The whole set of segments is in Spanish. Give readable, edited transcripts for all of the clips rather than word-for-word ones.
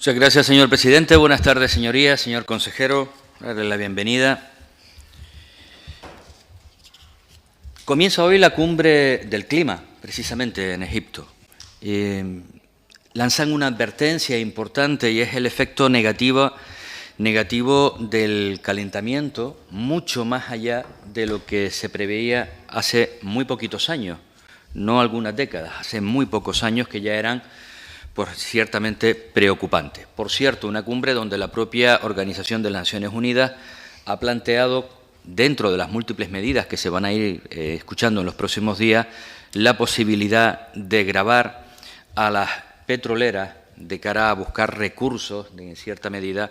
Muchas gracias, señor presidente. Buenas tardes, señorías, señor consejero. Darle la bienvenida. Comienza hoy la cumbre del clima, precisamente en Egipto. Lanzan una advertencia importante y es el efecto negativo del calentamiento, mucho más allá de lo que se preveía hace muy poquitos años, no algunas décadas, hace muy pocos años que ya eran pues ciertamente preocupante. Por cierto, una cumbre donde la propia Organización de las Naciones Unidas ha planteado, dentro de las múltiples medidas que se van a ir escuchando en los próximos días, la posibilidad de gravar a las petroleras de cara a buscar recursos que en cierta medida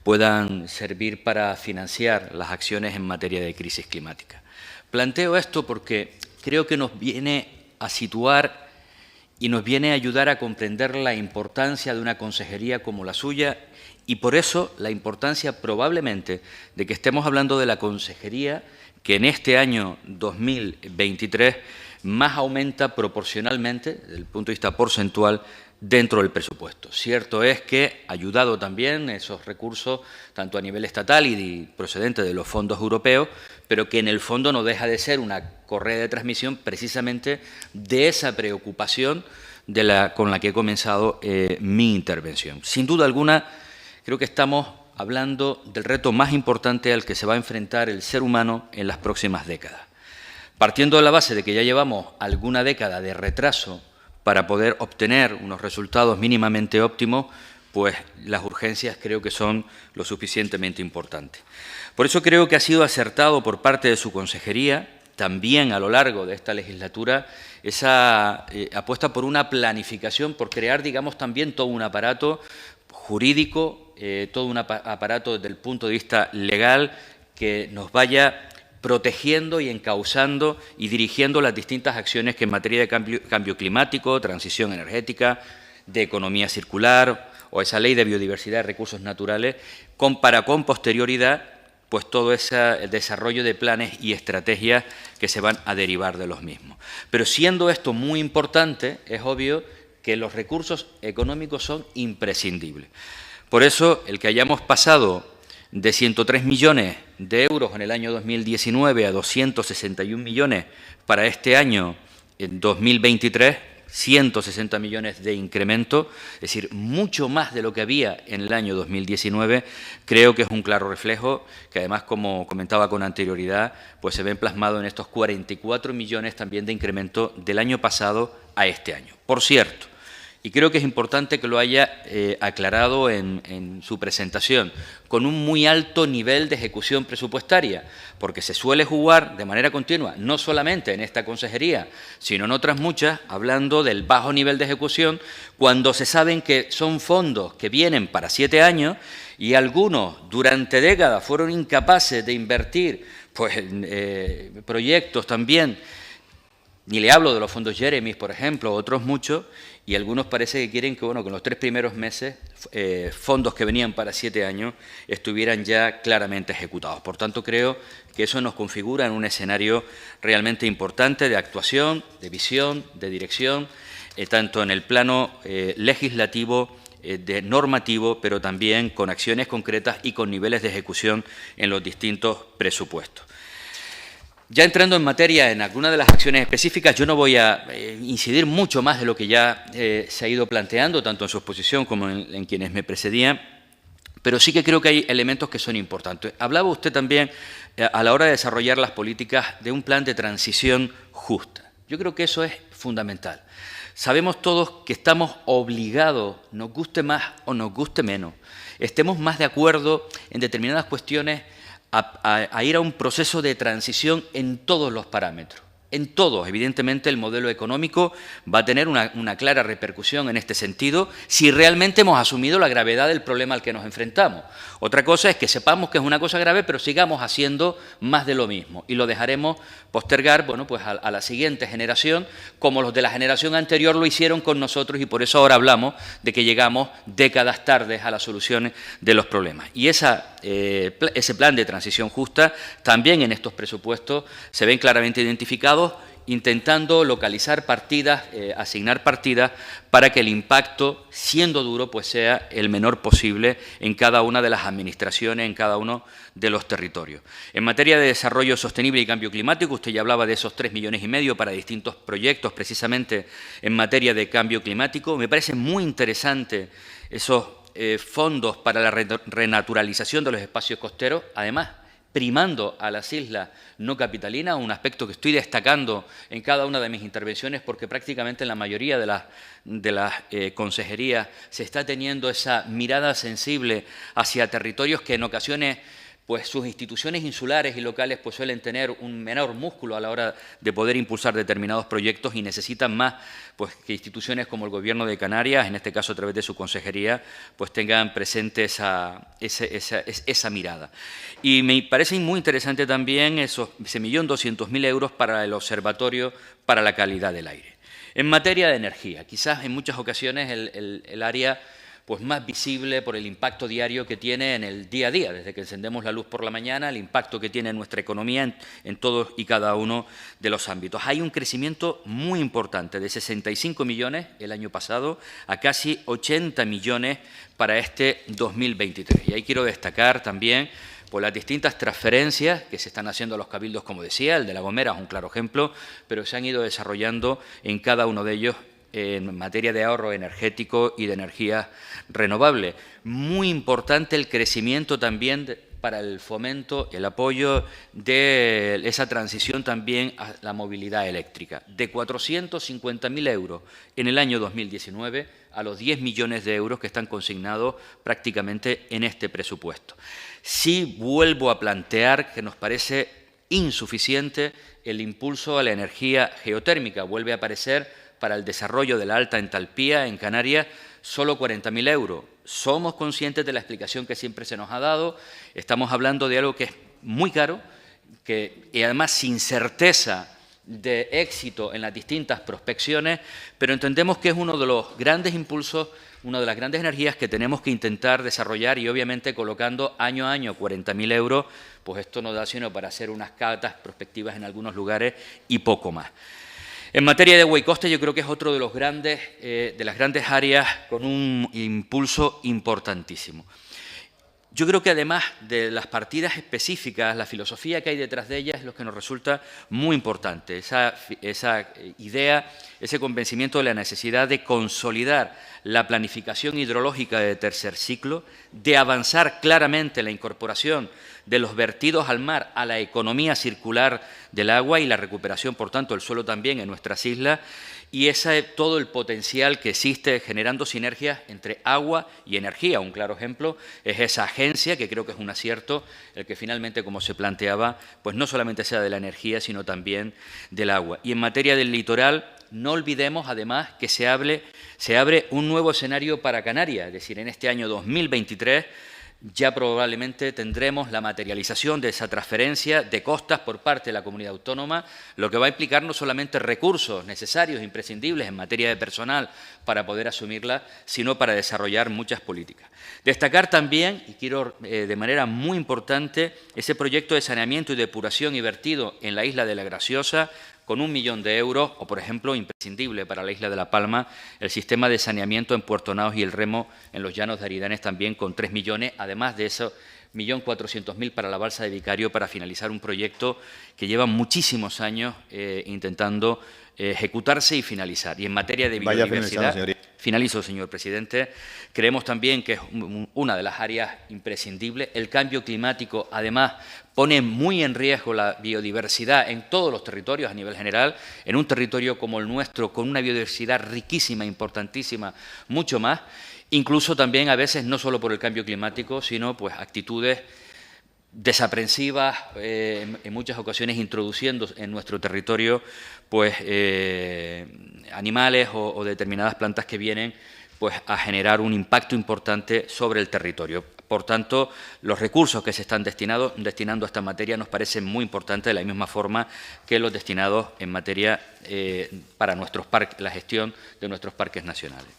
puedan servir para financiar las acciones en materia de crisis climática. Planteo esto porque creo que nos viene a situar y nos viene a ayudar a comprender la importancia de una consejería como la suya y por eso la importancia probablemente de que estemos hablando de la consejería que en este año 2023 más aumenta proporcionalmente, desde el punto de vista porcentual, dentro del presupuesto. Cierto es que ha ayudado también esos recursos, tanto a nivel estatal y procedente de los fondos europeos, pero que en el fondo no deja de ser una correa de transmisión precisamente de esa preocupación con la que he comenzado mi intervención. Sin duda alguna, creo que estamos hablando del reto más importante al que se va a enfrentar el ser humano en las próximas décadas. Partiendo de la base de que ya llevamos alguna década de retraso para poder obtener unos resultados mínimamente óptimos, pues las urgencias creo que son lo suficientemente importantes. Por eso creo que ha sido acertado por parte de su consejería, también a lo largo de esta legislatura, esa apuesta por una planificación, por crear, digamos, también todo un aparato jurídico, todo un aparato desde el punto de vista legal que nos vaya protegiendo y encauzando y dirigiendo las distintas acciones que en materia de cambio climático, transición energética, de economía circular o esa ley de biodiversidad y recursos naturales, con posterioridad pues todo ese desarrollo de planes y estrategias que se van a derivar de los mismos. Pero siendo esto muy importante, es obvio que los recursos económicos son imprescindibles. Por eso, el que hayamos pasado de 103 millones de euros en el año 2019 a 261 millones para este año, en 2023, 160 millones de incremento, es decir, mucho más de lo que había en el año 2019, creo que es un claro reflejo que además, como comentaba con anterioridad, pues se ven plasmados en estos 44 millones también de incremento del año pasado a este año. Por cierto, y creo que es importante que lo haya aclarado en su presentación, con un muy alto nivel de ejecución presupuestaria, porque se suele jugar de manera continua, no solamente en esta consejería, sino en otras muchas, hablando del bajo nivel de ejecución, cuando se saben que son fondos que vienen para 7 años y algunos durante décadas fueron incapaces de invertir pues, en proyectos también. Ni le hablo de los fondos Jeremy, por ejemplo, otros muchos, y algunos parece que quieren que, bueno, que en los 3 primeros meses fondos que venían para 7 años estuvieran ya claramente ejecutados. Por tanto, creo que eso nos configura en un escenario realmente importante de actuación, de visión, de dirección, tanto en el plano legislativo, normativo, pero también con acciones concretas y con niveles de ejecución en los distintos presupuestos. Ya entrando en materia en alguna de las acciones específicas, yo no voy a incidir mucho más de lo que ya se ha ido planteando, tanto en su exposición como en quienes me precedían, pero sí que creo que hay elementos que son importantes. Hablaba usted también, a la hora de desarrollar las políticas, de un plan de transición justa. Yo creo que eso es fundamental. Sabemos todos que estamos obligados, nos guste más o nos guste menos, estemos más de acuerdo en determinadas cuestiones, a ir a un proceso de transición en todos los parámetros. En todos, evidentemente, el modelo económico va a tener una clara repercusión en este sentido si realmente hemos asumido la gravedad del problema al que nos enfrentamos. Otra cosa es que sepamos que es una cosa grave, pero sigamos haciendo más de lo mismo y lo dejaremos postergar, bueno, pues a la siguiente generación, como los de la generación anterior lo hicieron con nosotros y por eso ahora hablamos de que llegamos décadas tarde a las soluciones de los problemas. Y ese plan de transición justa también en estos presupuestos se ven claramente identificados intentando localizar partidas, asignar partidas para que el impacto, siendo duro, pues sea el menor posible en cada una de las administraciones, en cada uno de los territorios. En materia de desarrollo sostenible y cambio climático, usted ya hablaba de esos 3,5 millones para distintos proyectos, precisamente en materia de cambio climático. Me parece muy interesante esos fondos para la renaturalización de los espacios costeros, además primando a las islas no capitalinas, un aspecto que estoy destacando en cada una de mis intervenciones porque prácticamente en la mayoría de las consejerías se está teniendo esa mirada sensible hacia territorios que en ocasiones pues sus instituciones insulares y locales pues suelen tener un menor músculo a la hora de poder impulsar determinados proyectos y necesitan más pues que instituciones como el Gobierno de Canarias, en este caso a través de su consejería, pues tengan presente esa mirada. Y me parece muy interesante también esos 1.200.000 euros para el Observatorio para la Calidad del Aire. En materia de energía, quizás en muchas ocasiones el área pues más visible por el impacto diario que tiene en el día a día, desde que encendemos la luz por la mañana, el impacto que tiene en nuestra economía en todos y cada uno de los ámbitos. Hay un crecimiento muy importante, de 65 millones el año pasado a casi 80 millones para este 2023. Y ahí quiero destacar también por las distintas transferencias que se están haciendo a los cabildos, como decía, el de La Gomera es un claro ejemplo, pero se han ido desarrollando en cada uno de ellos en materia de ahorro energético y de energías renovables. Muy importante el crecimiento también para el fomento y el apoyo de esa transición también a la movilidad eléctrica, de 450.000 euros en el año 2019 a los 10 millones de euros que están consignados prácticamente en este presupuesto. Sí vuelvo a plantear que nos parece insuficiente el impulso a la energía geotérmica. Vuelve a aparecer para el desarrollo de la alta entalpía en Canarias solo 40.000 euros. Somos conscientes de la explicación que siempre se nos ha dado. Estamos hablando de algo que es muy caro y además sin certeza de éxito en las distintas prospecciones, pero entendemos que es uno de los grandes impulsos, una de las grandes energías que tenemos que intentar desarrollar y obviamente colocando año a año 40.000 euros, pues esto no da sino para hacer unas catas prospectivas en algunos lugares y poco más. En materia de agua y coste, yo creo que es otro de las grandes áreas con un impulso importantísimo. Yo creo que además de las partidas específicas, la filosofía que hay detrás de ellas es lo que nos resulta muy importante, esa idea, ese convencimiento de la necesidad de consolidar la planificación hidrológica de tercer ciclo, de avanzar claramente en la incorporación de los vertidos al mar a la economía circular del agua y la recuperación, por tanto, del suelo también en nuestras islas, y todo el potencial que existe generando sinergias entre agua y energía. Un claro ejemplo es esa agencia, que creo que es un acierto, el que finalmente, como se planteaba, pues no solamente sea de la energía, sino también del agua. Y en materia del litoral, no olvidemos, además, que se abre un nuevo escenario para Canarias, es decir, en este año 2023 ya probablemente tendremos la materialización de esa transferencia de costas por parte de la comunidad autónoma, lo que va a implicar no solamente recursos necesarios, imprescindibles en materia de personal para poder asumirla, sino para desarrollar muchas políticas. Destacar también, y quiero de manera muy importante, ese proyecto de saneamiento y depuración y vertido en la isla de La Graciosa, con 1 millón de euros, o por ejemplo, imprescindible para la isla de La Palma, el sistema de saneamiento en Puerto Naos y El Remo en los llanos de Aridanes también con 3 millones, además de esos 1.400.000 para la balsa de Vicario para finalizar un proyecto que lleva muchísimos años intentando ejecutarse y finalizar. Y en materia de biodiversidad, finalizo, señor presidente, creemos también que es una de las áreas imprescindibles. El cambio climático, además, pone muy en riesgo la biodiversidad en todos los territorios a nivel general, en un territorio como el nuestro, con una biodiversidad riquísima, importantísima, mucho más, incluso también a veces no solo por el cambio climático, sino pues actitudes desaprensivas, en muchas ocasiones introduciendo en nuestro territorio pues animales o determinadas plantas que vienen pues a generar un impacto importante sobre el territorio. Por tanto, los recursos que se están destinando a esta materia nos parecen muy importantes, de la misma forma que los destinados en materia para nuestros parques, la gestión de nuestros parques nacionales.